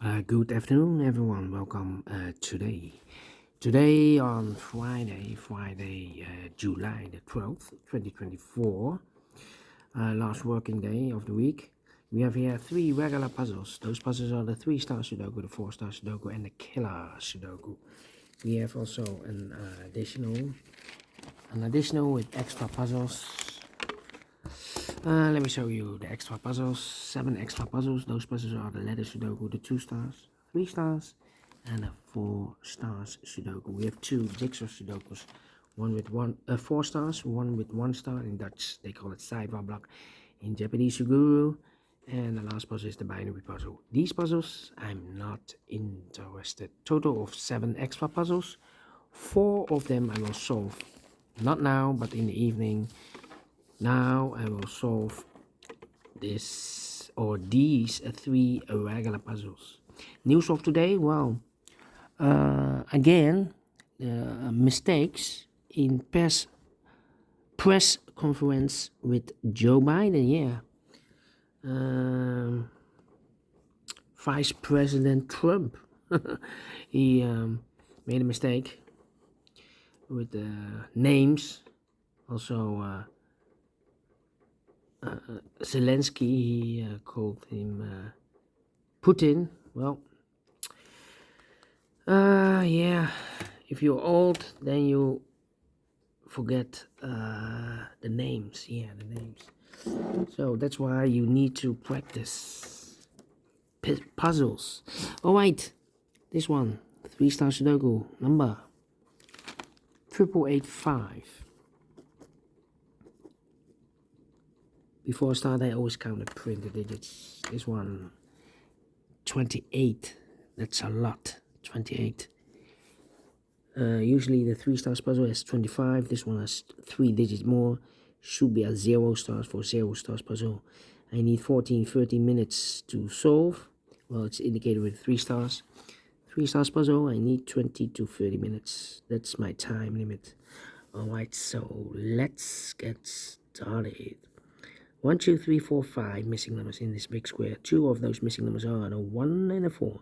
Good afternoon, everyone. Welcome Today on Friday, July the 12th, 2024, last working day of the week. We have here three regular puzzles. Those puzzles are the 3-star Sudoku, the 4-star Sudoku, and the killer Sudoku. We have also an additional with extra puzzles. Let me show you the extra puzzles. 7 extra puzzles. Those puzzles are the letter Sudoku, the 2 stars, 3 stars, and a 4 stars Sudoku. We have 2 jigsaw Sudokus. One with 4 stars, one with 1 star. In Dutch, they call it Saiba block. In Japanese, Suguru. And the last puzzle is the binary puzzle. These puzzles, I'm not interested. Total of 7 extra puzzles. 4 of them I will solve. Not now, but in the evening. Now I will solve these 3 regular puzzles. News of today, well, again, mistakes in press conference with Joe Biden. Yeah, Vice President Trump, he made a mistake with the names. Also, Zelensky, he called him Putin. Well, yeah, if you're old, then you forget the names. Yeah, the names. So that's why you need to practice puzzles. All right, this one, 3-star Sudoku, number 8885. Before I start, I always count the printed digits. This one, 28. That's a lot. 28. Usually the 3 stars puzzle has 25. This one has 3 digits more. Should be at 0 stars for 0 stars puzzle. I need 30 minutes to solve. Well, it's indicated with 3 stars. 3 stars puzzle, I need 20 to 30 minutes. That's my time limit. Alright, so let's get started. 1, 2, 3, 4, 5 missing numbers in this big square. 2 of those missing numbers are the 1 and the 4.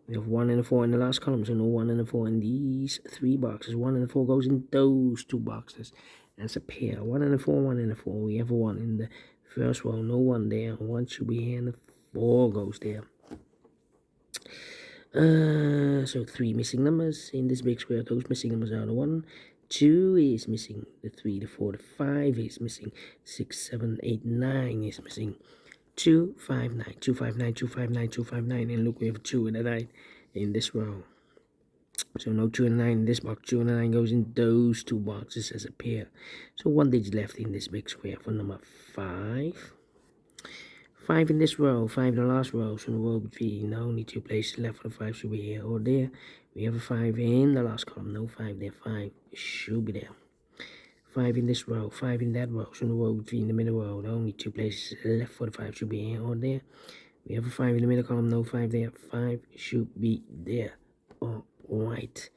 We have 1 and a 4 in the last column, so no 1 and a 4 in these 3 boxes. 1 and a 4 goes in those 2 boxes. That's a pair. 1 and a 4, 1 and a 4. We have a 1 in the first row, no 1 there. 1 should be here, and the 4 goes there. So 3 missing numbers in this big square. Those missing numbers are the 1, 2 is missing, the 3, the 4, the 5 is missing, 6, 7, 8, 9 is missing, 2, 5, 9, 2, 5, 9, 2, 5, 9, 2, 5, 9, and look, we have 2 and a 9 in this row. So no 2 and a 9 in this box. 2 and a 9 goes in those 2 boxes as a pair. So 1 digit left in this big square for number 5. 5 in this row, 5 in the last row, so in the row between only 2 places left for the 5 should be here or there. We have a 5 in the last column, no 5 there, 5 should be there. 5 in this row, 5 in that row, so in the row between the middle row, the only 2 places left for the 5 should be here or there. We have a 5 in the middle column, no 5 there, 5 should be there. Alright.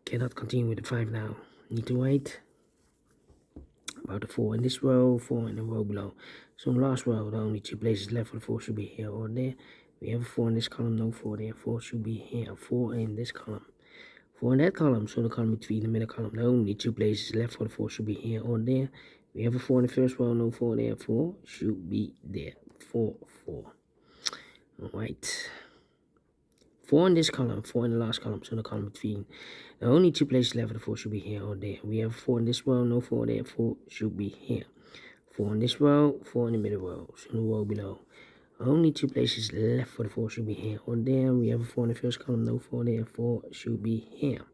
Cannot continue with the 5 now. Need to wait. About the 4 in this row, 4 in the row below. So in the last row, the only 2 places left for the 4 should be here or there. We have a 4 in this column, no 4 there, 4 should be here, 4 in this column. 4 in that column, so the column between the middle column, the only 2 places left for the 4 should be here or there. We have a 4 in the first row, no 4 there, 4 should be there, 4, 4. Alright. 4 in this column, 4 in the last column, so the column between. The only 2 places left for the 4 should be here or there. We have 4 in this row, no 4 there, 4 should be here. 4 in this row, 4 in the middle row, so the row below. Only 2 places left for the 4 should be here or there. We have a 4 in the first column, no 4 there, 4 should be here.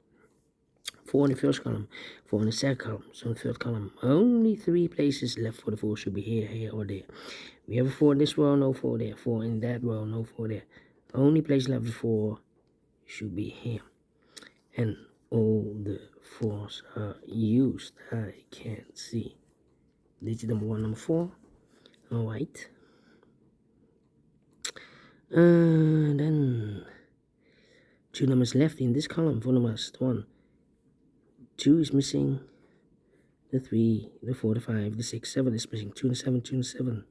4 in the first column, 4 in the second column, so in the third column. Only 3 places left for the 4 should be here or there. We have a 4 in this row, no 4 there, 4 in that row, no 4 there. Only place left for 4 should be here. And all the 4s are used. I can't see. Digit number 1, number 4. Alright. Then 2 numbers left in this column. 4 numbers. 1, 2 is missing. The 3, the 4, the 5, the 6, 7 is missing. 2 and 7, 2 and 7.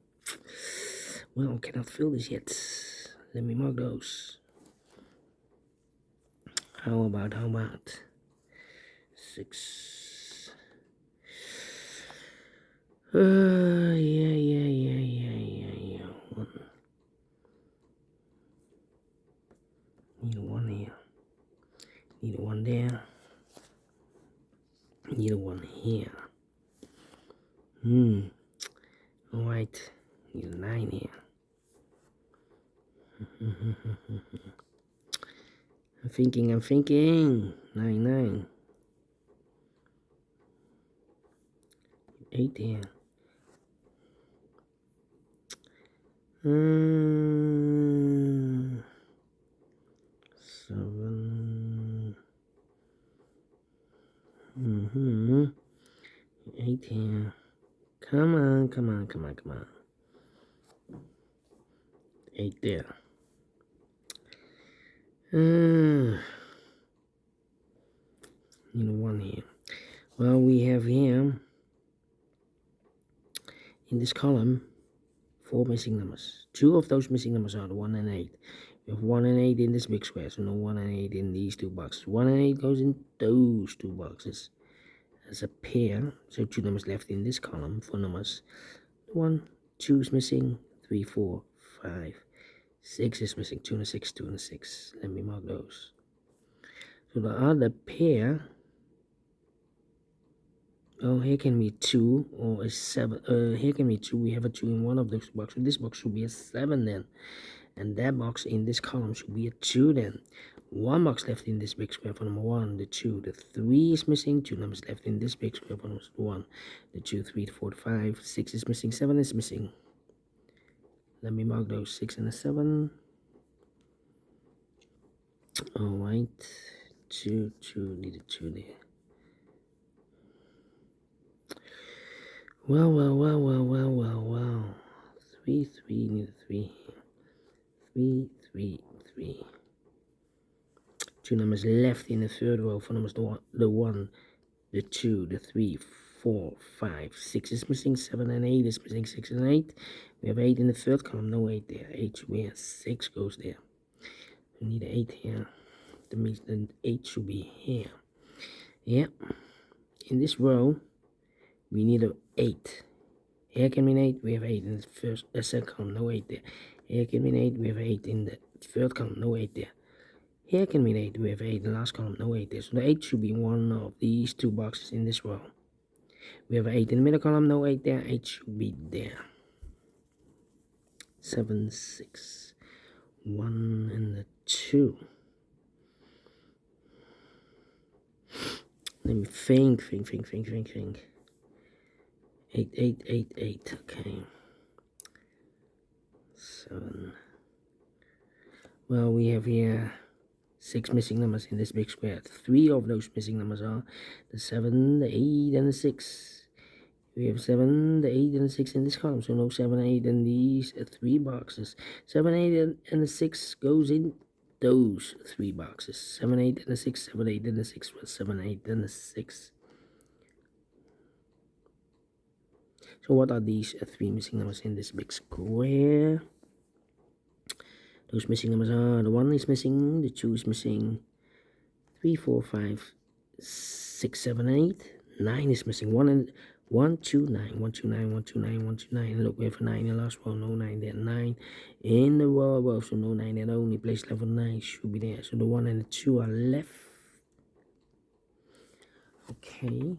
Well, cannot fill this yet. Let me mark those. How about 6? Yeah. Need a 1 here. Need a 1 there. Need a 1 here. Alright. Need a 9 here. I'm thinking. 9. 8 here. 7. 8 here. Come on. 8 there. Need a 1 here. Well, we have here in this column 4 missing numbers. 2 of those missing numbers are the 1 and 8. We have 1 and 8 in this big square, so no 1 and 8 in these 2 boxes. 1 and 8 goes in those 2 boxes as a pair. So 2 numbers left in this column for numbers. 1, 2 is missing. 3, 4, 5, 6 is missing. 2 and a 6, 2 and a 6. Let me mark those. So the other pair. Oh, here can be 2 or a 7. Here can be 2. We have a 2 in one of those boxes. So this box should be a 7 then. And that box in this column should be a 2 then. 1 box left in this big square for number 1, the 2, the 3 is missing. 2 numbers left in this big square for number 1, the 2, 3, the 4, the 5, 6 is missing, 7 is missing. Let me mark those 6 and a 7. Alright, 2, need a 2 there. Well. 3, need a 3 here. 3. 2 numbers left in the third row for numbers the 1, the 2, the 3, 4, 5, 6 is missing, 7 and 8 is missing, 6 and 8. We have 8 in the third column, no 8 there. 8 should be here, 6 goes there. We need an 8 here. That means the 8 should be here. Yeah. In this row, we need an 8. Here can be an 8, we have 8 in the second column, no 8 there. Here can be an 8, we have 8 in the third column, no 8 there. Here can be an 8, we have 8 in the last column, no 8 there. So the 8 should be one of these 2 boxes in this row. We have 8 in the middle column, no 8 there. 8 should be there. 7, 6, 1 and the 2. Let me think. 8. Okay. 7. Well, we have here 6 missing numbers in this big square. 3 of those missing numbers are the 7, the 8, and the 6. We have 7, the 8, and the 6 in this column, so no 7, 8 in these 3 boxes. 7, 8, and the 6 goes in those 3 boxes. 7, 8, and the 6, 7, 8, and the 6, 7, 8, and the 6. So what are these 3 missing numbers in this big square? Those missing numbers are the 1 is missing, the 2 is missing, 3, 4, 5, 6, 7, 8, 9 is missing. 1, 2, 9, 1, 2, 9, 1, 2, 9, 1, 2, 9. Look, we have a 9 in the last row, no 9 there. 9 in the row above, so no 9 there. The only place left for 9 should be there. So the 1 and the 2 are left. Okay.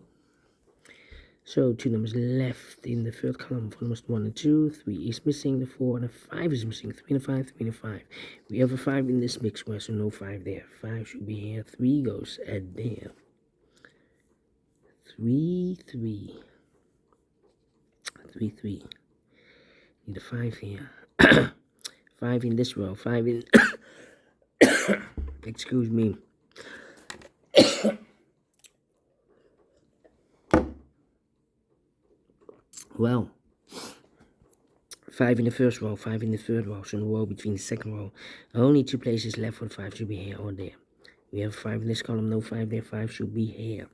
So 2 numbers left in the third column for numbers 1 and 2. 3 is missing, the 4 and the 5 is missing. 3 and 5, 3 and 5. We have a 5 in this big square, so no 5 there. 5 should be here. 3 goes at there. 3. Need a 5 here. 5 in this row. 5 in... Excuse me. Well, 5 in the first row, 5 in the third row, so in the row between the second row. Only 2 places left for the 5 should be here or there. We have 5 in this column, no 5 there, 5 should be here.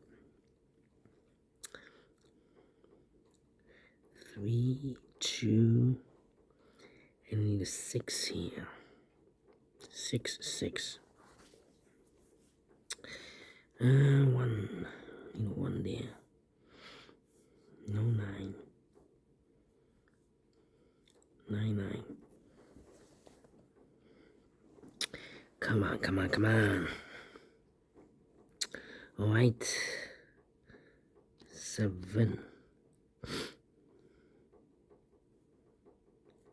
3, 2, and we need a 6 here. 6, 6. 1. You know, 1 there. No 9. 9, 9. Come on, come on, come on. Alright. 7.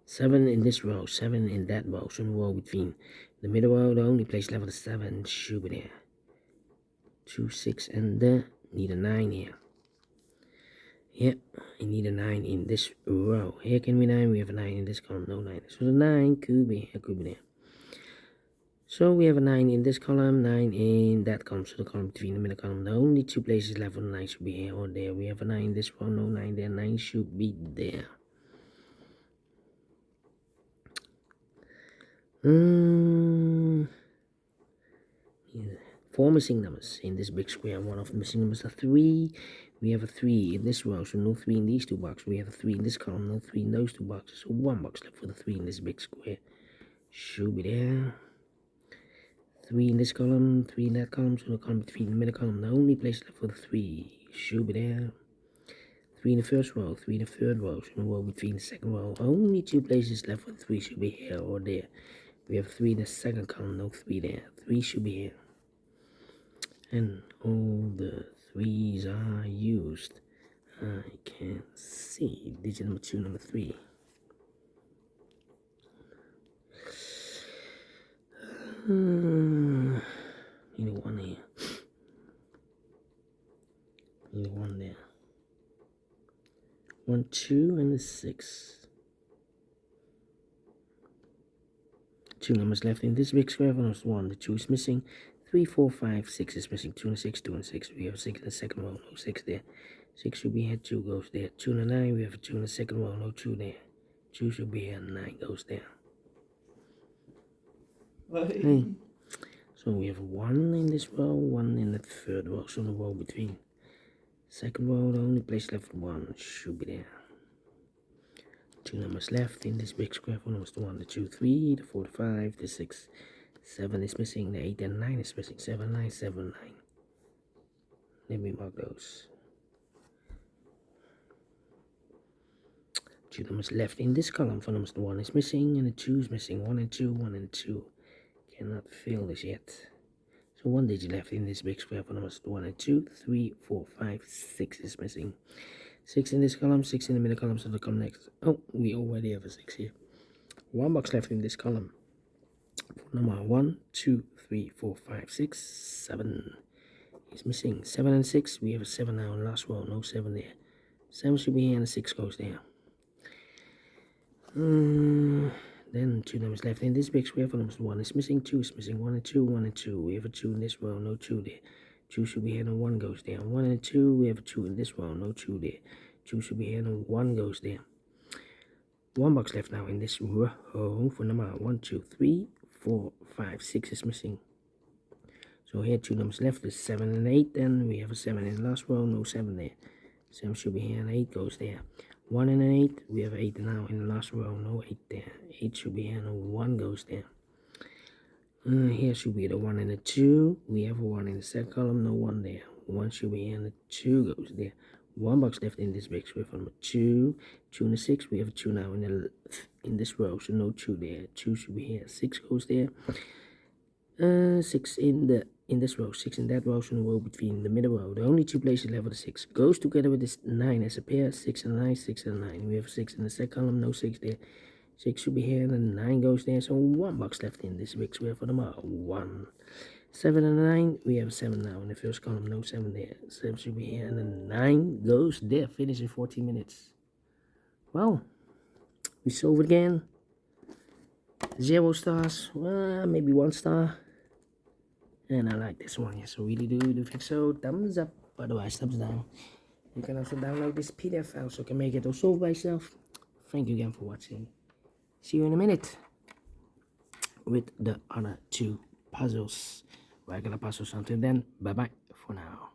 7 in this row, 7 in that row. So in the row between the middle row, the only place left is 7 should be there. 2, 6, and need a 9 here. Yep, I need a 9 in this row. Here can be 9, we have a 9 in this column, no 9. So the 9 could be there. So we have a 9 in this column, 9 in that column. So the column between the middle column, the only 2 places left for the 9 should be here or there. We have a 9 in this row, no 9 there, 9 should be there. 4 missing numbers in this big square. One of the missing numbers are 3. We have a 3 in this row, so no 3 in these 2 boxes. We have a 3 in this column, no 3 in those 2 boxes. So 1 box left for the 3 in this big square. Should be there. 3 in this column, 3 in that column, so the column between the middle column. The only place left for the 3 should be there. 3 in the first row, 3 in the third row, so the row between the second row. Only 2 places left for the 3 should be here or there. We have 3 in the second column, no 3 there. 3 should be here. And all the 3s are used. I can see digit number 2, number 3. Need a 1 here. Need a 1 there. 1, 2, and a 6. 2 numbers left in this big square. One is 1. The 2 is missing. 3, 4, 5, 6 is missing. 2 and 6, 2 and 6. We have 6 in the second row, no 6 there. 6 should be here, 2 goes there. 2 and 9, we have a 2 in the second row, no 2 there. 2 should be here, 9 goes there. Okay. So we have 1 in this row, 1 in the third row. So the row between second row, the only place left 1 should be there. 2 numbers left in this big square. 4 numbers, the 1, the 2, 3, the 4, the 5, the 6, 7 is missing, the 8 and 9 is missing. 7, 9, 7, 9. Let me mark those. 2 numbers left in this column. 4 numbers, the 1 is missing, and the 2 is missing. 1 and 2, 1 and 2. Cannot fill this yet. So 1 digit left in this big square. 4 numbers, the 1 and 2, 3, 4, 5, 6 is missing. 6 in this column, 6 in the middle column, so the column next. Oh, we already have a 6 here. 1 box left in this column. Number 1, 2, 3, 4, 5, 6, 7 is missing. 7 and 6, we have a 7 now in the last row, no 7 there. 7 should be here and the 6 goes there. Then 2 numbers left in this big square. 4 numbers, 1 is missing, 2 is missing, 1 and 2, 1 and 2. We have a 2 in this row, no 2 there. 2 should be here and 1 goes there. 1 and 2, we have a 2 in this row, no 2 there. 2 should be here and 1 goes there. 1 box left now in this row for number 1, 2, 3, 4, 5, 6 is missing. So here 2 numbers left is 7 and 8. Then we have a 7 in the last row, no 7 there. 7 should be here and 8 goes there. 1 and an 8, we have 8 now in the last row, no 8 there. 8 should be here and 1 goes there. Here should be the 1 and the 2. We have a 1 in the second column, no 1 there. 1 should be here and the 2 goes there. 1 box left in this big square for number 2. 2 and the 6, we have a 2 now in this row, so no 2 there. 2 should be here, 6 goes there. 6 in this row, 6 in that row, so the row between the middle row. The only 2 places left for the 6 goes together with this 9 as a pair. 6 and 9, 6 and 9. We have 6 in the second column, no 6 there. 6 should be here, and then 9 goes there. So 1 box left in this big square for number 1. 7 and 9, we have 7 now in the first column, no 7 there. 7 should be here, and then 9 goes there. Finish in 14 minutes. Well, we solve it again. 0 stars, well, maybe 1 star. And I like this one, yes, I really do. If you think so, thumbs up, otherwise thumbs down. You can also download this PDF file so you can make it all solve by yourself. Thank you again for watching. See you in a minute with the other 2 puzzles, regular puzzles. Until then, bye bye for now.